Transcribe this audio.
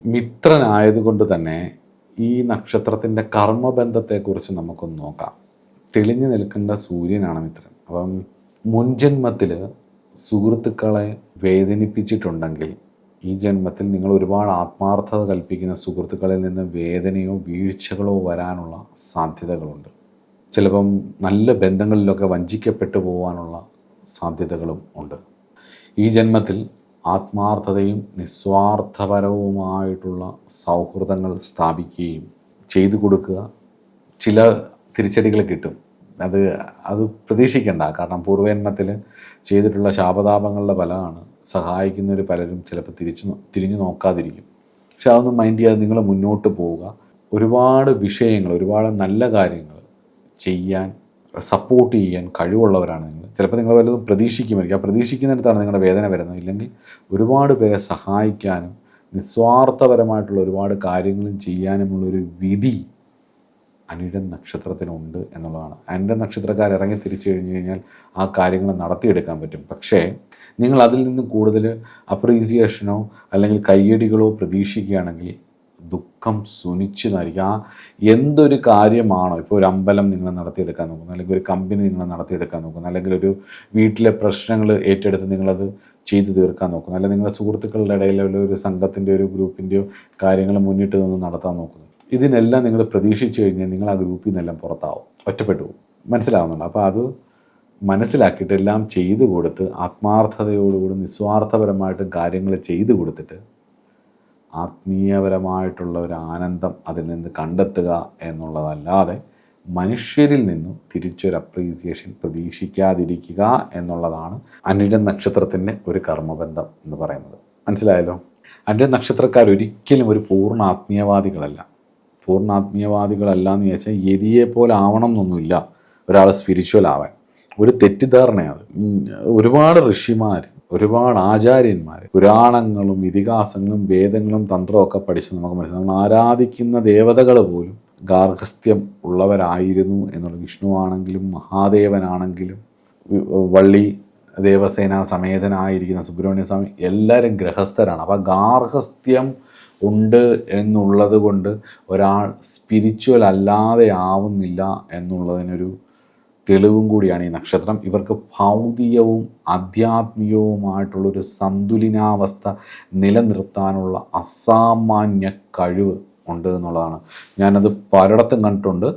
മിത്രനായതുകൊണ്ട് തന്നെ ഈ നക്ഷത്രത്തിൻ്റെ കർമ്മബന്ധത്തെക്കുറിച്ച് നമുക്കൊന്ന് നോക്കാം. തെളിഞ്ഞു നിൽക്കേണ്ട സൂര്യനാണ് മിത്രൻ. അപ്പം മുൻജന്മത്തിൽ സുഹൃത്തുക്കളെ വേദനിപ്പിച്ചിട്ടുണ്ടെങ്കിൽ ഈ ജന്മത്തിൽ നിങ്ങൾ ഒരുപാട് ആത്മാർത്ഥത കൽപ്പിക്കുന്ന സുഹൃത്തുക്കളിൽ നിന്ന് വേദനയോ വീഴ്ചകളോ വരാനുള്ള സാധ്യതകളുണ്ട്. ചിലപ്പം നല്ല ബന്ധങ്ങളിലൊക്കെ വഞ്ചിക്കപ്പെട്ടു പോകാനുള്ള സാധ്യതകളും ഉണ്ട്. ഈ ജന്മത്തിൽ ആത്മാർത്ഥതയും നിസ്വാർത്ഥപരവുമായിട്ടുള്ള സൗഹൃദങ്ങൾ സ്ഥാപിക്കുകയും ചെയ്തു കൊടുക്കുക. ചില തിരിച്ചടികൾ കിട്ടും, അത് പ്രതീക്ഷിക്കേണ്ട. കാരണം പൂർവജന്മത്തിൽ ചെയ്തിട്ടുള്ള ശാപതാപങ്ങളുടെ ഫലമാണ്. സഹായിക്കുന്നവർ പലരും ചിലപ്പോൾ തിരിഞ്ഞു നോക്കാതിരിക്കും. പക്ഷെ അതൊന്നും മൈൻഡ് ചെയ്യാതെ നിങ്ങൾ മുന്നോട്ട് പോവുക. ഒരുപാട് വിഷയങ്ങൾ, ഒരുപാട് നല്ല കാര്യങ്ങൾ ചെയ്യാൻ, സപ്പോർട്ട് ചെയ്യാൻ കഴിവുള്ളവരാണ് നിങ്ങൾ. ചിലപ്പോൾ നിങ്ങൾ വല്ലതും പ്രതീക്ഷിക്കുമായിരിക്കും. ആ പ്രതീക്ഷിക്കുന്നിടത്താണ് നിങ്ങളുടെ വേദന വരുന്നത്. ഇല്ലെങ്കിൽ ഒരുപാട് പേരെ സഹായിക്കാനും നിസ്വാർത്ഥപരമായിട്ടുള്ള ഒരുപാട് കാര്യങ്ങളും ചെയ്യാനുമുള്ളൊരു വിധി അനിഴം നക്ഷത്രത്തിനുണ്ട് എന്നുള്ളതാണ്. അനിഴം നക്ഷത്രക്കാർ ഇറങ്ങി തിരിച്ചു കഴിഞ്ഞു കഴിഞ്ഞാൽ ആ കാര്യങ്ങൾ നടത്തിയെടുക്കാൻ പറ്റും. പക്ഷേ നിങ്ങൾ അതിൽ നിന്ന് കൂടുതൽ അപ്രീസിയേഷനോ അല്ലെങ്കിൽ കയ്യടികളോ പ്രതീക്ഷിക്കുകയാണെങ്കിൽ ദുഃഖം സുനിശ്ചിതമായിരിക്കും. ആ എന്തൊരു കാര്യമാണോ, ഇപ്പോൾ ഒരു അമ്പലം നിങ്ങൾ നടത്തിയെടുക്കാൻ നോക്കുന്നു, അല്ലെങ്കിൽ ഒരു കമ്പനി നിങ്ങൾ നടത്തിയെടുക്കാൻ നോക്കുന്നു, അല്ലെങ്കിൽ ഒരു വീട്ടിലെ പ്രശ്നങ്ങൾ ഏറ്റെടുത്ത് നിങ്ങളത് ചെയ്തു തീർക്കാൻ നോക്കുന്നു, അല്ലെങ്കിൽ നിങ്ങളുടെ സുഹൃത്തുക്കളുടെ ഇടയിലുള്ള ഒരു സംഘത്തിൻ്റെ ഒരു ഗ്രൂപ്പിൻ്റെയോ കാര്യങ്ങൾ മുന്നിട്ട് നിന്ന് നടത്താൻ നോക്കുന്നു. ഇതിനെല്ലാം നിങ്ങൾ പ്രതീക്ഷിച്ചു കഴിഞ്ഞാൽ നിങ്ങൾ ആ ഗ്രൂപ്പിൽ നിന്നെല്ലാം പുറത്താവും, ഒറ്റപ്പെട്ടു പോകും. മനസ്സിലാവുന്നുണ്ട്? അപ്പോൾ അത് മനസ്സിലാക്കിയിട്ട് എല്ലാം ചെയ്തു കൊടുത്ത് ആത്മാർത്ഥതയോടുകൂടി നിസ്വാർത്ഥപരമായിട്ടും കാര്യങ്ങൾ ചെയ്തു കൊടുത്തിട്ട് ആത്മീയപരമായിട്ടുള്ള ഒരു ആനന്ദം അതിൽ നിന്ന് കണ്ടെത്തുക എന്നുള്ളതല്ലാതെ മനുഷ്യരിൽ നിന്നും തിരിച്ചൊരു അപ്രീസിയേഷൻ പ്രതീക്ഷിക്കാതിരിക്കുക എന്നുള്ളതാണ് അനിഴം നക്ഷത്രത്തിൻ്റെ ഒരു കർമ്മബന്ധം എന്ന് പറയുന്നത്. മനസ്സിലായല്ലോ? അനിഴം നക്ഷത്രക്കാർ ഒരിക്കലും ഒരു പൂർണ്ണ ആത്മീയവാദികളല്ല. പൂർണ്ണ ആത്മീയവാദികളല്ല എന്ന് ചോദിച്ചാൽ യതിയെ പോലെ ആവണം എന്നൊന്നുമില്ല ഒരാൾ സ്പിരിച്വൽ ആവാൻ. ഒരു തെറ്റിദ്ധാരണയാണ്. ഒരുപാട് ഋഷിമാർ, ഒരുപാട് ആചാര്യന്മാർ പുരാണങ്ങളും ഇതിഹാസങ്ങളും വേദങ്ങളും തന്ത്രവും ഒക്കെ പഠിച്ച് നമുക്ക് മനസ്സിലാവും. നമ്മൾ ആരാധിക്കുന്ന ദേവതകൾ പോലും ഗാർഹസ്ഥ്യം ഉള്ളവരായിരുന്നു എന്നുള്ള. വിഷ്ണു ആണെങ്കിലും മഹാദേവനാണെങ്കിലും വള്ളി ദേവസേന സമേതനായിരിക്കുന്ന സുബ്രഹ്മണ്യ സ്വാമി എല്ലാവരും ഗൃഹസ്ഥരാണ്. അപ്പോൾ ഗാർഹസ്ഥ്യം ഉണ്ട് എന്നുള്ളത് കൊണ്ട് ഒരാൾ സ്പിരിച്വൽ അല്ലാതെ ആവുന്നില്ല എന്നുള്ളതിനൊരു തെളിവും കൂടിയാണ് ഈ നക്ഷത്രം. ഇവർക്ക് ഭൗതികവും ആധ്യാത്മികവുമായിട്ടുള്ളൊരു സന്തുലിതാവസ്ഥ നിലനിർത്താനുള്ള അസാമാന്യ കഴിവ് ഉണ്ട് എന്നുള്ളതാണ്. ഞാനത് പലയിടത്തും കണ്ടിട്ടുണ്ട്.